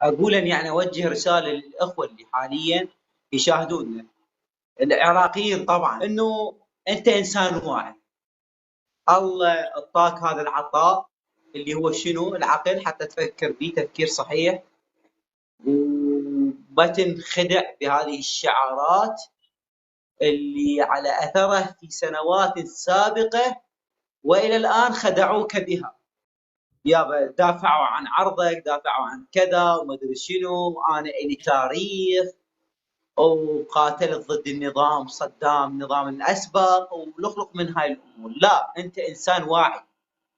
اقول ان يعني اوجه رساله للاخوه اللي حاليا يشاهدوننا، العراقيين طبعا، انه انت انسان واعي. الله اعطاك هذا العطاء اللي هو شنو؟ العقل، حتى تفكر به تفكير صحيح، وما تنخدع بهذه الشعارات اللي على اثره في سنوات سابقه والى الان خدعوك بها. يابا دافعوا عن عرضك، دافعوا عن كذا وما ادري شنو، انا الي تاريخ، وقاتلت ضد النظام صدام النظام الاسبق، ولخلق من هاي الامور. لا، انت انسان واعي.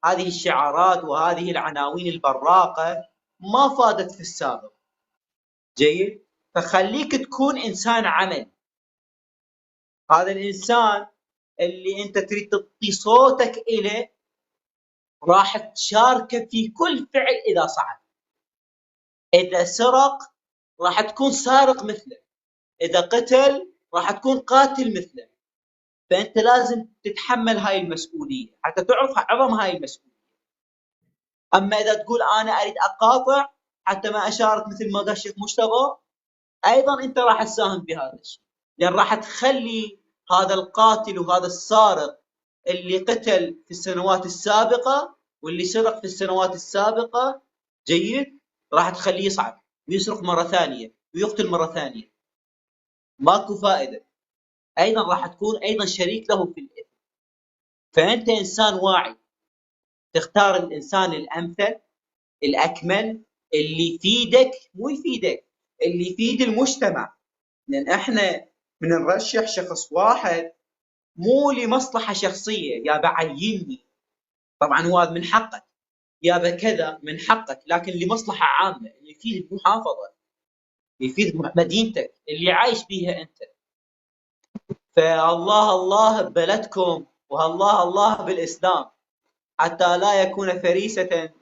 هذه الشعارات وهذه العناوين البراقه ما فادت في السابق. جيد، فخليك تكون انسان عمل. هذا الانسان اللي انت تريد تعطي صوتك اليه راح تشاركه في كل فعل. اذا صعد، اذا سرق راح تكون سارق مثله، اذا قتل راح تكون قاتل مثله. فانت لازم تتحمل هاي المسؤوليه حتى تعرف عظم هاي المسؤوليه. اما اذا تقول انا اريد اقاطع حتى ما اشارك مثل ما قال الشيخ مجتبى، ايضا انت راح تساهم بهذا الشيء، لان راح تخلي هذا القاتل وهذا السارق اللي قتل في السنوات السابقه واللي سرق في السنوات السابقه، جيد، راح تخليه يصعد ويسرق مره ثانيه ويقتل مره ثانيه. ماكو فائده. ايضا راح تكون ايضا شريك له في الاثم. فانت انسان واعي، تختار الانسان الامثل الاكمل اللي يفيدك، مو يفيدك، اللي يفيد المجتمع. لان احنا من نرشح شخص واحد مو لمصلحه شخصيه، يا بعيني، طبعا هو هذا من حقك، يا كذا من حقك، لكن لمصلحه عامه اللي يفيد المحافظه، يفيد مدينتك اللي عايش فيها انت. فالله الله ببلدكم، والله الله بالاسلام، حتى لا يكون فريسه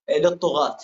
للطغاة.